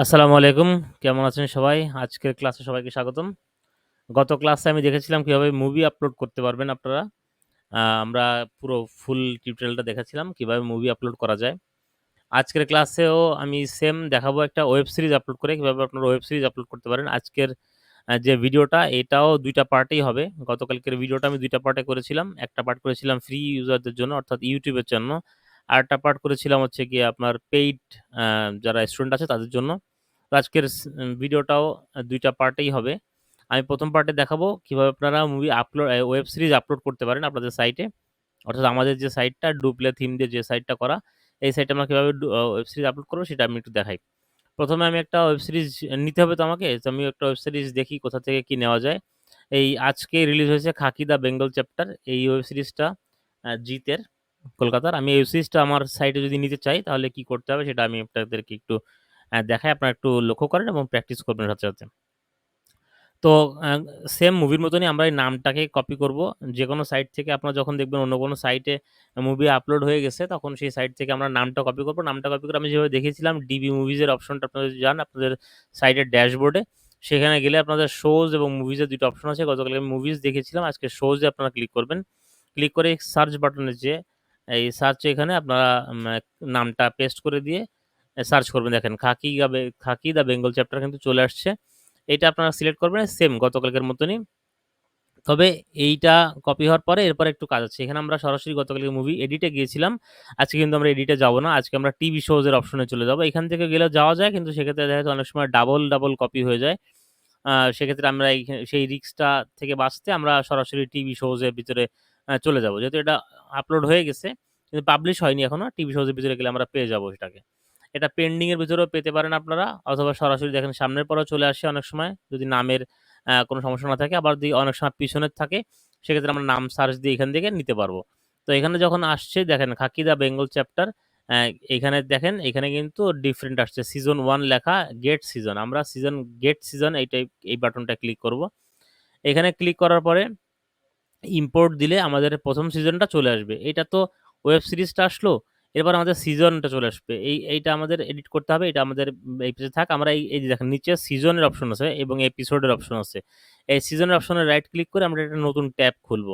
আসসালামু আলাইকুম। কেমন আছেন সবাই? আজকের ক্লাসে সবাইকে স্বাগতম। গত ক্লাসে আমি দেখেছিলাম কিভাবে মুভি আপলোড করতে পারবেন আপনারা। আমরা পুরো ফুল টিউটোরিয়ালটা দেখাচ্ছিলাম কিভাবে মুভি আপলোড করা যায়। আজকের ক্লাসেও আমি সেম দেখাবো একটা ওয়েব সিরিজ আপলোড করে কিভাবে আপনারা ওয়েব সিরিজ আপলোড করতে পারেন। আজকের যে ভিডিওটা এটাও ২ টা পার্টেই হবে। গতকালকের ভিডিওটা আমি ২ টা পার্টে করেছিলাম। একটা পার্ট করেছিলাম ফ্রি ইউজারদের জন্য অর্থাৎ YouTube এর জন্য। আরেকটা পার্ট করেছিলাম হচ্ছে গিয়ে আপনার পেইড আ যারা স্টুডেন্ট আছে তাদের জন্য। তো আজকের ভিডিওটাও ২ টা পার্টেই হবে। আমি ১ম পার্টে দেখাবো কিভাবে আপনারা মুভি ওয়েব সিরিজ আপলোড করতে পারেন আপনাদের সাইটে। অর্থাৎ আমাদের যে সাইটটা ডুপ্লে থিম দিয়ে যে সাইটটা করা, এই সাইটে আমরা কিভাবে ওয়েব সিরিজ আপলোড করব সেটা আমি একটু দেখাই। ১ম এ আমি একটা ওয়েব সিরিজ নিতে হবে তো আমাকে। তো আমি একটা ওয়েব সিরিজ দেখি কোথা থেকে কি নেওয়া যায়। এই আজকে রিলিজ হয়েছে 'খাকি দ্য বেঙ্গল চ্যাপ্টার' এই ওয়েব সিরিজটা জিতের, কলকাতার। আমি এই ওয়েব সিরিজটা আমার সাইটে যদি নিতে চাই তাহলে কি করতে হবে সেটা আমি আপনাদেরকে একটু দেখাই। আপনারা একটু লক্ষ্য করেন এবং প্র্যাকটিস করবেন সাথে, সাথে। তো আ সেম মুভির মতনই আমরা এই নামটাকে কপি করব। যেকোনো সাইট থেকে আপনারা যখন দেখবেন অন্য কোনো সাইটে মুভি আপলোড হয়ে গেছে, তখন সেই সাইট থেকে আমরা নামটা কপি করব। নামটা কপি করে আমি যেভাবে দেখিয়েছিলাম ডিবি মুভিজ এর অপশনটা আপনারা যদি যান আপনাদের সাইটের ড্যাশবোর্ডে, সেখানে গেলে আপনাদের শোজ এবং মুভিজ এর ২ টা অপশন আছে। গতকালকে আমি মুভিজ দেখিয়েছিলাম। আজকে শোজ এ আপনারা ক্লিক করবেন। ক্লিক করে সার্চ বাটনে যেয়ে এই সার্চ এখানে আপনারা নামটা পেস্ট করে দিয়ে সার্চ করবেন। দেখেন 'খাকি দ্য বেঙ্গল চ্যাপ্টার' কিন্তু চলে আসছে। এইটা আপনারা সিলেক্ট করবেন সেম গতকালকের মতনই। তবে এইটা কপি হওয়ার পরে এরপরে একটু কাজ আছে। এখানে আমরা সরাসরি গতকালকে মুভি এডিটে গিয়েছিলাম। আজকে কিন্তু আমরা এডিটে যাব না। আজকে আমরা টিভি শোজ এর অপশনে চলে যাব। এখান থেকে গেলেও যাওয়া যায় কিন্তু সেক্ষেত্রে দেখা যাচ্ছে অনেক সময় ডাবল কপি হয়ে যায়। সেক্ষেত্রে আমরা সেই রিস্কটা থেকে বাঁচতে আমরা সরাসরি টিভি শোজ এর ভিতরে চলে যাব। যেহেতু এটা আপলোড হয়ে গেছে কিন্তু পাবলিশ হয়নি এখনো। টিভি শোজ এর ভিতরে গেলে আমরা পেয়ে যাব সেটাকে। এটা পেন্ডিং এর ভিতরেও পেতে পারেন আপনারা অথবা সরাসরি দেখেন সামনের পরেও চলে আসে অনেক সময় যদি নামের কোনো সমস্যা না থাকে। আবার যদি অনেক সময় পিছনের থাকে সেক্ষেত্রে আমরা নাম সার্চ দিয়ে এখান থেকে নিতে পারবো। তো এখানে যখন আসছে দেখেন 'খাকি দ্য বেঙ্গল চ্যাপ্টার' অ্যা এখানে দেখেন এখানে কিন্তু ডিফারেন্ট আসছে। সিজন 1 লেখা গেট সিজন। আমরা গেট সিজন এই বাটনটা ক্লিক করব। এখানে ক্লিক করার পরে ইম্পোর্ট দিলে আমাদের ১ম সিজনটা চলে আসবে। এইটা তো ওয়েব সিরিজটা আসলো। এরপর আমাদের সিজনটা চলে আসবে। এইটা আমাদের এডিট করতে হবে। এটা আমাদের এই পেজে থাক। আমরা এই যে দেখেন নিচে সিজনের অপশন আছে এবং এপিসোডের অপশন আছে। এই সিজনের অপশনে রাইট ক্লিক করে আমরা একটা নতুন ট্যাব খুলব।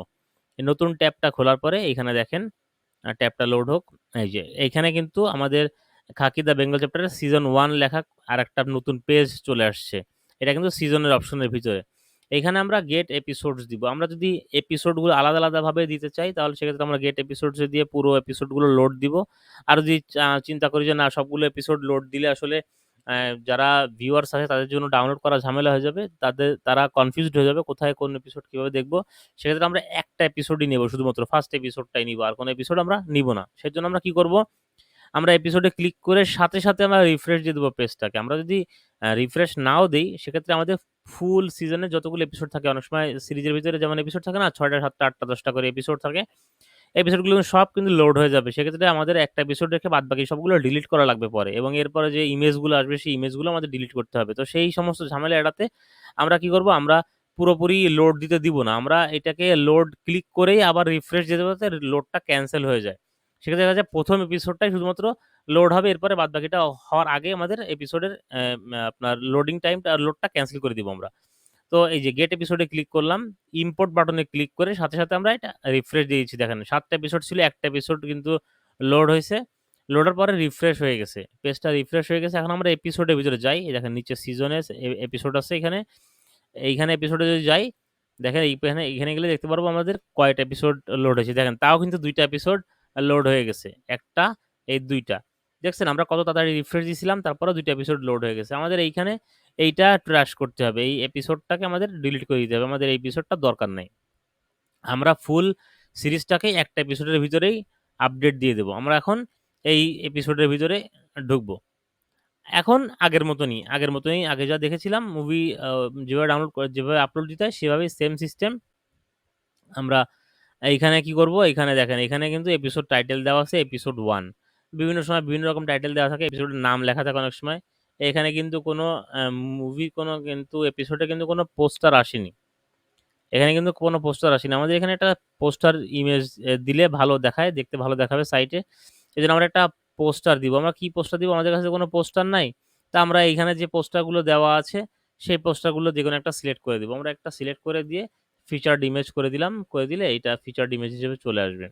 এই নতুন ট্যাবটা খোলার পরে এইখানে দেখেন ট্যাবটা লোড হোক। এই যে এইখানে কিন্তু আমাদের 'খাকি দ্য বেঙ্গল চ্যাপ্টারের' সিজন 1 লেখা আরেকটা নতুন পেজ চলে আসছে। এটা কিন্তু সিজনের অপশনের ভিতরে। এখানে আমরা গেট এপিসোডস দিব। আমরা যদি এপিসোডগুলো আলাদাভাবে দিতে চাই তাহলে সেক্ষেত্রে আমরা গেট এপিসোডস এ দিয়ে পুরো এপিসোডগুলো লোড দিব। আর যদি চিন্তা করি যে না সবগুলো এপিসোড লোড দিলে আসলে অ্যা যারা ভিউয়ার্স আছে তাদের জন্য ডাউনলোড করা ঝামেলা হয়ে যাবে। তারা কনফিউজড হয়ে যাবে কোথায় কোন এপিসোড কিভাবে দেখব। সেক্ষেত্রে আমরা একটা এপিসোডই নেব শুধুমাত্র ফার্স্ট এপিসোডটাই নিব। আর কোন এপিসোড আমরা নিব না। সেজন্য আমরা কি করব? আমরা এপিসোডে ক্লিক করে সাথে, সাথে আমরা রিফ্রেশ দিয়ে দেব পেজটাকে। আমরা যদি রিফ্রেশ নাও দেই সেক্ষেত্রে আমাদের ফুল সিজনের যতগুলো এপিসোড থাকে অনেক সময় সিরিজের ভিতরে যেমন এপিসোড থাকে না ৬ টা, ৭ টা, ৮ টা, ১০ টা করে এপিসোড থাকে। এপিসোডগুলো সব কিন্তু লোড হয়ে যাবে। সেক্ষেত্রে আমাদের একটা এপিসোড রেখে বাদবাকি সবগুলো ডিলিট করা লাগবে পরে এবং এরপরে যে ইমেজগুলো আসবে সেই ইমেজগুলো আমাদের ডিলিট করতে হবে। তো সেই সমস্ত ঝামেলা এড়াতে আমরা কি করব? আমরা পুরোপুরি লোড দিতে দিব না। আমরা এটাকে লোড ক্লিক করেই আবার রিফ্রেশ দিয়ে দেব যাতে লোডটা ক্যানসেল হয়ে যায়। সেক্ষেত্রে দেখা যায় ১ম এপিসোডটাই শুধুমাত্র লোড হবে। এরপরে বাদবাকিটা হওয়ার আগে আমাদের এপিসোডের আপনার লোডিং টাইমটা লোডটা ক্যানসেল করে দিব আমরা। তো এই যে গেট এপিসোডে ক্লিক করলাম। ইম্পোর্ট বাটনে ক্লিক করে সাথে, সাথে আমরা এটা রিফ্রেশ দিয়েছি দেখেন ৭ টা এপিসোড ছিল ১ টা এপিসোড কিন্তু লোড হইছে। লোডের পরে রিফ্রেশ হয়ে গেছে। পেজটা রিফ্রেশ হয়ে গেছে। এখন আমরা এপিসোডের ভিতরে যাই। এই দেখেন নিচে সিজনে এপিসোড আছে এখানে। এইখানে এপিসোডে যদি যাই, দেখেন এইখানে গেলে দেখতে পারবো আমাদের কয়টা এপিসোড লোড হয়েছে। দেখেন তাও কিন্তু ২ টা এপিসোড লোড হয়ে গেছে। ১ টা, এই ২ টা। দেখছেন আমরা কত তাড়াতাড়ি রিফ্রেশ দিছিলাম তারপরেও ২ টা এপিসোড লোড হয়ে গেছে। আমাদের এইখানে এইটা ট্রাশ করতে হবে। এই এপিসোডটাকে আমাদের ডিলিট করে দিতে হবে। আমাদের এই এপিসোডটা দরকার নাই। আমরা ফুল সিরিজটাকেই একটা এপিসোডের ভিতরেই আপডেট দিয়ে দেব। আমরা এখন এই এপিসোডের ভিতরে ঢুকবো। এখন আগের মতনই আগে যা দেখেছিলাম মুভি যেভাবে আপলোড দিতে হয় সেভাবেই সেম সিস্টেম। আমরা এইখানে কি করব? এইখানে দেখেন এখানে কিন্তু এপিসোড টাইটেল দেওয়া আছে এপিসোড 1 বিভিন্ন সময় বিভিন্ন রকম টাইটেল দেওয়া থাকে। এপিসোডের নাম লেখা থাকে অনেক সময়। এখানে কিন্তু কোনো আ মুভি কোনো কিন্তু এপিসোডে কিন্তু কোনো পোস্টার আসেনি। এখানে কিন্তু কোনো পোস্টার আসেনি। আমাদের এখানে একটা পোস্টার ইমেজ দিলে ভালো দেখায়, দেখতে ভালো দেখাবে সাইটে। এজন্য আমরা একটা পোস্টার দিব। আমরা কি পোস্টার দিব? আমাদের কাছে কোনো পোস্টার নাই। তো তা আমরা এইখানে যে পোস্টারগুলো দেওয়া আছে সেই পোস্টারগুলো যেকোনো একটা সিলেক্ট করে দিব। আমরা একটা সিলেক্ট করে দিয়ে ফিচারড ইমেজ করে দিলাম, করে দিলে এইটা ফিচারড ইমেজ হিসেবে চলে আসবে।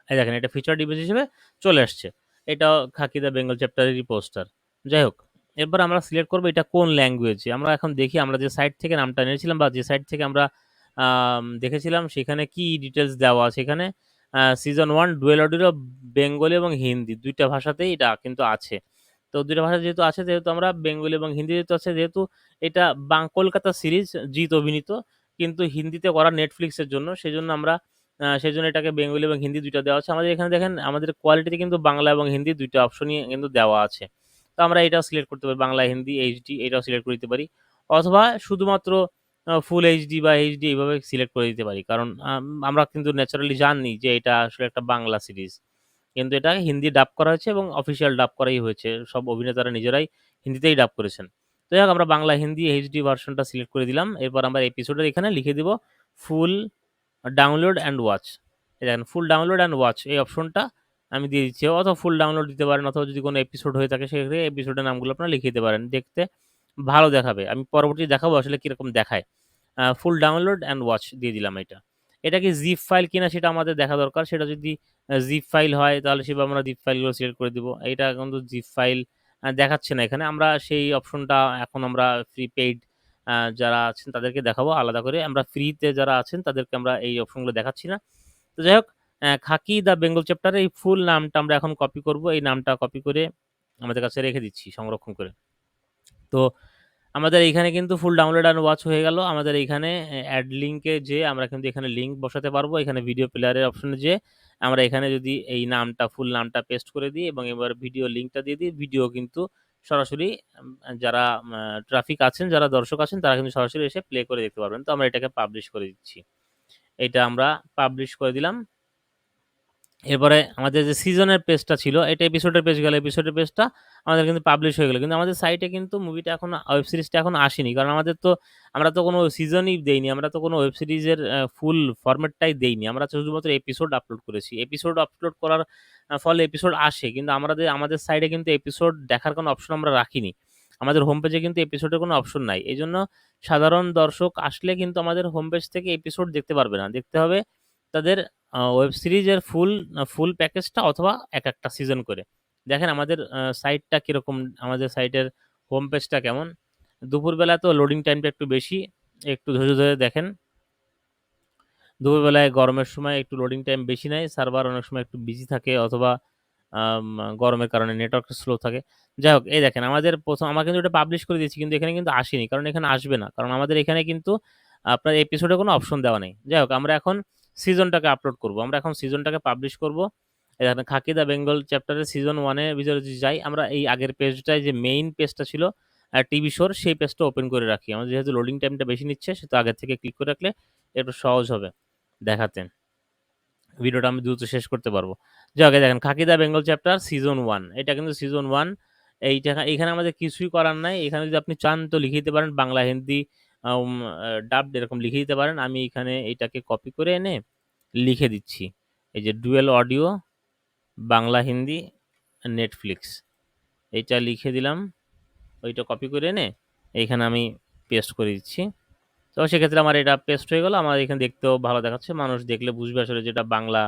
এই দেখেন এটা ফিচারড ইমেজ হিসেবে চলে আসছে। এটাও খাকি দ্য বেঙ্গল চ্যাপ্টারেরই পোস্টার। যাই হোক, এরপর আমরা সিলেক্ট করব এটা কোন ল্যাঙ্গুয়েজে। আমরা এখন দেখি আমরা যে সাইট থেকে নামটা নিয়েছিলাম বা যে সাইট থেকে আমরা দেখেছিলাম সেখানে কি ডিটেইলস দেওয়া আছে। এখানে সিজন 1 ডুয়েল অডিও বেঙ্গলি এবং হিন্দি ২ টা ভাষাতেই এটা কিন্তু আছে। তো ২ টা ভাষা যেহেতু আছে, যেহেতু আমরা বেঙ্গলি এবং হিন্দি যেহেতু আছে, যেহেতু এটা কলকাতা সিরিজ জিৎ অভিনীত, কিন্তু হিন্দিতে করা Netflix এর জন্য, সেজন্য আমরা সেজন্য এটাকে বেঙ্গলি এবং হিন্দি ২ টা দেওয়া আছে। আমাদের এখানে দেখেন আমাদের কোয়ালিটিতে কিন্তু বাংলা এবং হিন্দি ২ টা অপশনই কিন্তু দেওয়া আছে। তো আমরা এটাও সিলেক্ট করতে পারি, বাংলা, হিন্দি, এইচডি এটাও সিলেক্ট করে দিতে পারি। অথবা শুধুমাত্র ফুল এইচডি বা এইচডি এভাবে সিলেক্ট করে দিতে পারি। কারণ আমরা কিন্তু ন্যাচারালি জানি যে এটা আসলে একটা বাংলা সিরিজ। কিন্তু এটা হিন্দি ডাব করা হয়েছে এবং অফিসিয়াল ডাব করাই হয়েছে। সব অভিনেতারা নিজেরাই হিন্দিতেই ডাব করেছেন। তো যাই হোক, আমরা বাংলা, হিন্দি, এইচডি ভার্সনটা সিলেক্ট করে দিলাম। এরপর আমরা এপিসোডের এখানে লিখে দিব ফুল ডাউনলোড অ্যান্ড ওয়াচ। এই দেখেন ফুল ডাউনলোড অ্যান্ড ওয়াচ এই অপশনটা আমি দিয়ে দিচ্ছি। অথবা ফুল ডাউনলোড দিতে পারেন, অথবা যদি কোনো এপিসোড হয়ে থাকে সেক্ষেত্রে এপিসোডের নামগুলো আপনারা লিখে দিতে পারেন। দেখতে ভালো দেখাবে। আমি পরবর্তীতে দেখাবো আসলে কিরকম দেখায়। ফুল ডাউনলোড অ্যান্ড ওয়াচ দিয়ে দিলাম এটা। এটা কি জিপ ফাইল কিনা সেটা আমাদের দেখা দরকার। সেটা যদি জিপ ফাইল হয় তাহলে সেভাবে আমরা জিপ ফাইলগুলো সিলেক্ট করে দিব। এটা কিন্তু জিপ ফাইল দেখাচ্ছে না এখানে। আমরা সেই অপশনটা এখন আমরা ফ্রি পেইড যারা আছেন তাদেরকে দেখাবো আলাদা করে। আমরা ফ্রিতে যারা আছেন তাদেরকে আমরা এই অপশনগুলো দেখাচ্ছি না। তো যাই হোক, খাকি দ্য বেঙ্গল চ্যাপ্টার এই ফুল নামটা আমরা এখন কপি করব। এই নামটা কপি করে আমাদের কাছে রেখে দিচ্ছি সংরক্ষণ করে। তো আমাদের এইখানে কিন্তু ফুল ডাউনলোড অ্যান্ড ওয়াচ হয়ে গেল। আমাদের এইখানে অ্যাড লিঙ্কে যেয়ে আমরা কিন্তু এখানে লিঙ্ক বসাতে পারবো। এখানে ভিডিও প্লেয়ারের অপশনে যেয়ে আমরা এখানে যদি এই নামটা ফুল নামটা পেস্ট করে দিই এবং এবার ভিডিও লিঙ্কটা দিয়ে দিই, ভিডিও কিন্তু সরাসরি যারা ট্রাফিক আছেন, যারা দর্শক আছেন তারা কিন্তু সরাসরি এসে প্লে করে দেখতে পারবেন। তো আমরা এটাকে পাবলিশ করে দিচ্ছি। এটা আমরা পাবলিশ করে দিলাম। এরপরে আমাদের যে সিজনের পেজটা ছিল, এটা এপিসোডের পেজ গেল। এপিসোডের পেজটা আমাদের কিন্তু পাবলিশ হয়ে গেল। কিন্তু আমাদের সাইটে কিন্তু মুভিটা এখন ওয়েব সিরিজটা এখন আসেনি। কারণ আমরা তো কোনো সিজনই দেইনি। আমরা তো কোনো ওয়েব সিরিজের ফুল ফরম্যাটটাই দেইনি। আমরা শুধুমাত্র এপিসোড আপলোড করেছি। এপিসোড আপলোড করার ফলে এপিসোড আসে। কিন্তু আমাদের সাইটে কিন্তু এপিসোড দেখার কোনো অপশন আমরা রাখিনি। আমাদের হোম পেজে কিন্তু এপিসোডের কোনো অপশন নাই। এজন্য সাধারণ দর্শক আসলে কিন্তু আমাদের হোম পেজ থেকে এপিসোড দেখতে পারবে না। দেখতে হবে তাদের ওয়েব সিরিজের ফুল প্যাকেজটা অথবা একটা সিজন করে। দেখেন আমাদের সাইটটা কিরকম, আমাদের সাইটের হোম পেজটা কেমন। দুপুরবেলা তো লোডিং টাইমটা একটু বেশি। একটু ধৈর্য ধরে দেখেন। দুপুরবেলায় গরমের সময় একটু লোডিং টাইম বেশি নেয়। সার্ভার অনেক সময় একটু বিজি থাকে অথবা আম গরমের কারণে নেটওয়ার্কটা স্লো থাকে। যাই হোক, এই দেখেন আমাদের আমরা কিন্তু এটা পাবলিশ করে দিয়েছি কিন্তু এখানে কিন্তু আসেনি। কারণ এখানে আসবে না। কারণ আমাদের এখানে কিন্তু আপনার এপিসোডে কোনো অপশন দেওয়া নেই। যাই হোক, আমরা এখন সিজনটাকে আপলোড করব। আমরা এখন সিজনটাকে পাবলিশ করব। এই দেখেন খাকি দ্য বেঙ্গল চ্যাপ্টারের সিজন 1 এর ভিতরে যদি যাই, আমরা এই আগের পেজটায় যে মেইন পেজটা ছিল টিভি শোর, সেই পেজটা ওপেন করে রাখি। আমাদের যেহেতু লোডিং টাইমটা বেশি নিচ্ছে সেহেতু আগের থেকে ক্লিক করে রাখলে একটু সহজ হবে দেখাতে। ভিডিওটা আমি দ্রুত শেষ করতে পারবো। যাই হোক, দেখেন Khakee the Bengal chapter season 1, এটা কিন্তু সিজন 1। এইখানে আমাদের কিছুই করার নাই। এখানে যদি আপনি চান তো লিখে দিতে পারেন বাংলা, হিন্দি ডাবড এরকম লিখে দিতে পারেন। আমি এখানে এটাকে কপি করে এনে লিখে দিচ্ছি। এই যে dual audio Bangla, Hindi, Netflix এইটা লিখে দিলাম। ওইটা কপি করে এনে এইখানে আমি পেস্ট করে দিচ্ছি। তো সেক্ষেত্রে আমার এটা পেস্ট হয়ে গেল। আমার এখানে দেখতেও ভালো দেখাচ্ছে। মানুষ দেখলে বুঝবে আসলে যে এটা বাংলা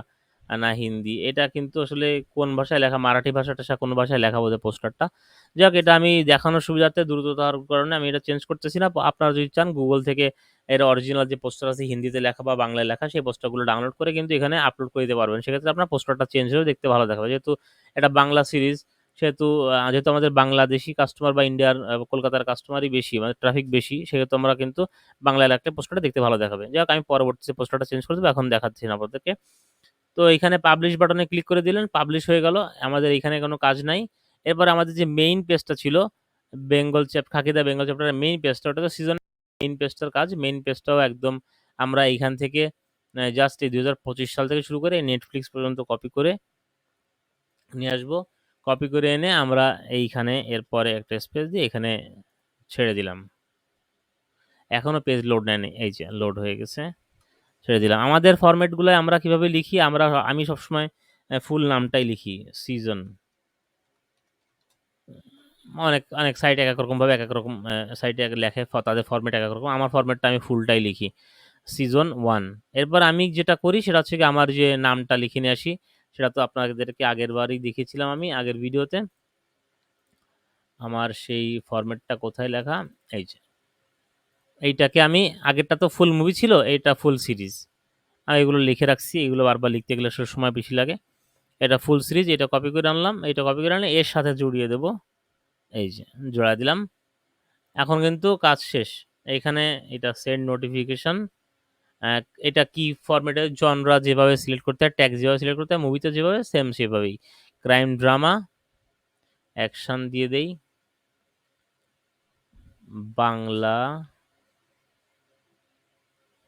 না হিন্দি। এটা কিন্তু আসলে কোন ভাষায় লেখা, মারাঠি ভাষা-টাষা কোন ভাষায় লেখা বোধহয় পোস্টারটা। যাই হোক, এটা আমি দেখানোর সুবিধার্থে দ্রুততার কারণে আমি এটা চেঞ্জ করতেছি না। আপনারা যদি চান Google থেকে এর অরিজিনাল যে পোস্টার আছে হিন্দিতে লেখা বা বাংলায় লেখা সেই পোস্টারগুলো ডাউনলোড করে কিন্তু এখানে আপলোড করে দিতে পারবেন। সেক্ষেত্রে আপনার পোস্টারটা চেঞ্জ হলেও দেখতে ভালো দেখাবে। যেহেতু এটা বাংলা সিরিজ সেহেতু যেহেতু আমাদের বাংলাদেশী কাস্টমার বা ইন্ডিয়ার কলকাতার কাস্টমারই বেশি, মানে ট্রাফিক বেশি, সেহেতু আমরা কিন্তু বাংলায় লাগলে পোস্টারটা দেখতে ভালো দেখাবে। যাই হোক, আমি পরবর্তীতে পোস্টারটা চেঞ্জ করে দেবো। এখন দেখাচ্ছি না আপনাদেরকে। তো এখানে পাবলিশ বাটনে ক্লিক করে দিলেন, পাবলিশ হয়ে গেল। আমাদের এখানে কোনো কাজ নাই। এরপরে আমাদের যে মেইন পেজটা ছিল খাকি দ্য বেঙ্গল চ্যাপ্টারের মেইন পেজটা, ওটা তো সিজন মেইন পেজটার কাজ। মেইন পেজটাও একদম আমরা এইখান থেকে জাস্ট এই 2025 সাল থেকে শুরু করে নেটফ্লিক্স পর্যন্ত কপি করে নিয়ে আসবো। কপি করে এনে আমরা এইখানে এরপরে একটা স্পেস দিয়ে এখানে ছেড়ে দিলাম। এখনো পেজ লোড নেয়নি। এই যে লোড হয়ে গেছে। ছেড়ে দিলাম। আমাদের ফরম্যাটগুলোয় আমরা কিভাবে লিখি, আমি সবসময় ফুল নামটাই লিখি। সিজন অনেক সাইট একেক রকমভাবে একেক রকম সাইটে লেখে, তাদের ফরম্যাট একেক রকম। আমার ফরম্যাটটা আমি ফুলটাই লিখি, সিজন 1। এরপর আমি যেটা করি সেটা হচ্ছে গিয়ে আমার যে নামটা লিখে নিয়ে আসি, সেটা তো আপনাদেরকে আগেরবারই দেখিয়েছিলাম আমি আগের ভিডিওতে। আমার সেই ফরম্যাটটা কোথায় লেখা? এই যে এইটাকে আমি, আগেরটা তো ফুল মুভি ছিল, এটা ফুল সিরিজ। আমি এগুলো লিখে রাখছি, এগুলো বারবার লিখতে গেলে সময় বেশি লাগে। এটা ফুল সিরিজ, এটা কপি করে আনলাম, এটা কপি করে আনলে এর সাথে জড়িয়ে দেব, এই যে জোড়া দিলাম। এখন কিন্তু কাজ শেষ। এইখানে এটা সেন্ড নোটিফিকেশন, এটা কি ফরম্যাটে, জনরা যেভাবে সিলেক্ট করতে হয়, ট্যাগ যেভাবে সিলেক্ট করতে হয়, মুভিতে যেভাবে সেম সেভাবেই। ক্রাইম ড্রামা অ্যাকশন দিয়ে দেই, বাংলা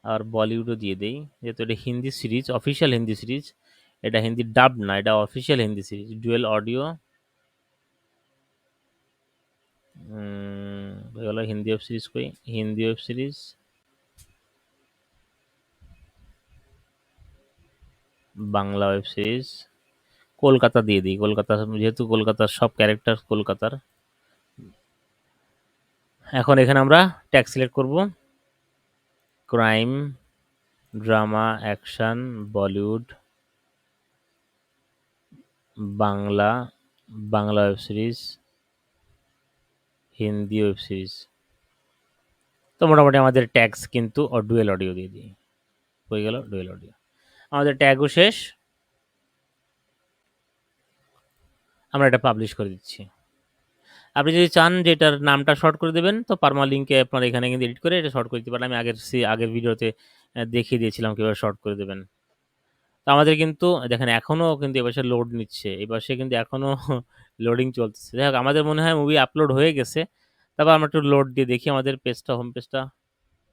আর বলিউডও দিয়ে দেই, যেহেতু এটা Hindi series, official Hindi series, এটা হিন্দি ডাব না, এটা official Hindi series. Dual audio হয়ে গেল। হিন্দি ওয়েব সিরিজ কই, Hindi web series, Bangla web series, Kolkata দিয়ে দিই, কলকাতা, যেহেতু কলকাতার সব ক্যারেক্টার কলকাতার। এখন এখানে আমরা ট্যাগ সিলেক্ট করব, crime drama action Bollywood Bangla, Bangla web series, Hindi web series. তো মোটামুটি আমাদের ট্যাগস কিন্তু ডুয়েল অডিও দিয়ে দিই, হয়ে গেল ডুয়েল অডিও। আমাদের ট্যাগও শেষ, আমরা এটা পাবলিশ করে দিচ্ছি। আপনি যদি চান যে এটার নামটা শর্ট করে দেবেন, তো পারমালিঙ্কে আপনার এখানে কিন্তু এডিট করে এটা শর্ট করে দিতে পারেন। আমি আগের ভিডিওতে দেখিয়ে দিয়েছিলাম কীভাবে শর্ট করে দেবেন। তো আমাদের কিন্তু দেখেন এখনও কিন্তু এপাশে লোড নিচ্ছে, এপাশে কিন্তু এখনও লোডিং চলতেছে। যাই হোক, আমাদের মনে হয় মুভি আপলোড হয়ে গেছে। তারপর আমরা একটু লোড দিয়ে দেখি আমাদের পেজটা, হোম পেজটা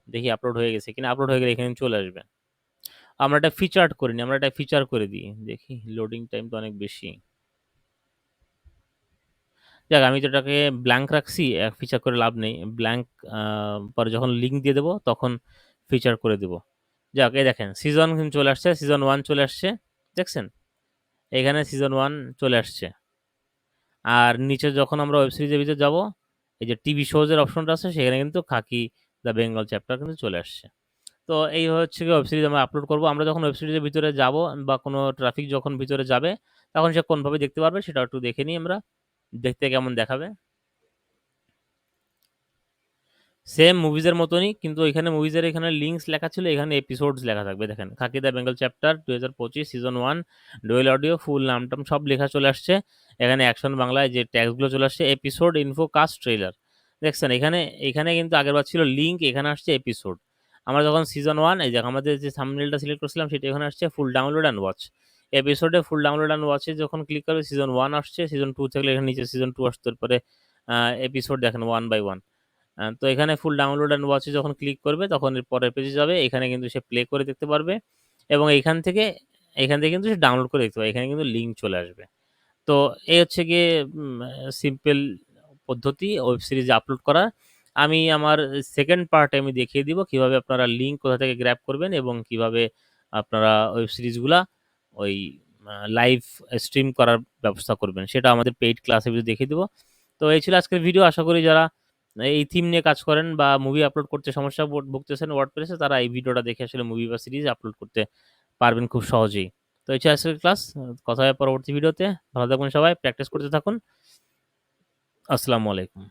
দেখি আপলোড হয়ে গেছে কিনা। আপলোড হয়ে গেলে এখানে চলে আসবে। আমরা এটা ফিচার্ড করিনি, আমরা এটা ফিচার করে দিই, দেখি লোডিং টাইম তো অনেক বেশি। যাক, আমি তো এটাকে ব্ল্যাঙ্ক রাখছি, ফিচার করে লাভ নেই। ব্ল্যাঙ্ক পরে যখন লিঙ্ক দিয়ে দেবো তখন ফিচার করে দেবো। যাক, এই দেখেন সিজন কিন্তু চলে আসছে, সিজন 1 চলে আসছে, দেখছেন এখানে সিজন 1 চলে আসছে। আর নিচে যখন আমরা ওয়েব সিরিজের ভিতরে যাব, এই যে টিভি শোজের অপশনটা আছে, সেখানে কিন্তু খাকি দ্য বেঙ্গল চ্যাপ্টার কিন্তু চলে আসছে। তো এই হচ্ছে গিয়ে ওয়েব সিরিজ আমরা আপলোড করব। আমরা যখন ওয়েব সিরিজের ভিতরে যাব বা কোনো ট্রাফিক যখন ভিতরে যাবে, তখন সে কোনভাবে দেখতে পারবে সেটা একটু দেখে নিই আমরা, দেখতে কেমন দেখাবে। সেম মুভিজের মতনই, কিন্তু এখানে মুভিজের এখানে লিঙ্কস লেখা ছিল, এখানে এপিসোডস লেখা থাকবে। দেখেন Khakee the Bengal chapter 2025 season 1 dual audio, full নামটাম সব লেখা চলে আসছে। এখানে অ্যাকশন বাংলায় যে ট্যাগসগুলো চলে আসছে, এপিসোড ইনফো কাস্ট ট্রেলার, দেখছেন এখানে। এখানে কিন্তু আগেরবার ছিল লিঙ্ক, এখানে আসছে এপিসোড। আমরা যখন সিজন 1, এই যে আমাদের যে থাম্বনেলটা সিলেক্ট করছিলাম সেটা এখানে আসছে ফুল ডাউনলোড অ্যান্ড ওয়াচ। এপিসোডে ফুল ডাউনলোড অ্যান্ড ওয়াচে যখন ক্লিক করবে সিজন 1 আসছে, সিজন 2 থাকলে এখানে নিচে সিজন 2 আসতে পারে। এপিসোড দেখেন 1 বাই 1। তো এখানে ফুল ডাউনলোড অ্যান্ড ওয়াচে যখন ক্লিক করবে তখন এর পরের পেজে যাবে, এখানে কিন্তু সে প্লে করে দেখতে পারবে, এবং এখান থেকে কিন্তু সে ডাউনলোড করে দেখতে পারবে, এখানে কিন্তু লিঙ্ক চলে আসবে। তো এই হচ্ছে গিয়ে সিম্পল পদ্ধতি ওয়েব সিরিজ আপলোড করার। আমি আমার সেকেন্ড পার্টে আমি দেখিয়ে দিব কিভাবে আপনারা লিঙ্ক কোথা থেকে গ্র্যাব করবেন এবং কিভাবে আপনারা ওয়েব সিরিজগুলা ওই লাইভ স্ট্রিম করার ব্যবস্থা করবেন, সেটা আমাদের পেইড ক্লাসে ভিডিও দেখিয়ে দিব। তো এই ছিল আজকের ভিডিও। আশা করি যারা এই থিম নিয়ে কাজ করেন বা মুভি আপলোড করতে সমস্যা ভুগতেছেন ওয়ার্ডপ্রেসে, তারা এই ভিডিওটা দেখে আসলে মুভি বা সিরিজ আপলোড করতে পারবেন খুব সহজেই। তো এই ছিল আজকের ক্লাস, কথা হয় পরবর্তী ভিডিওতে। ভালো থাকুন সবাই, প্র্যাকটিস করতে থাকুন। আসসালামু আলাইকুম।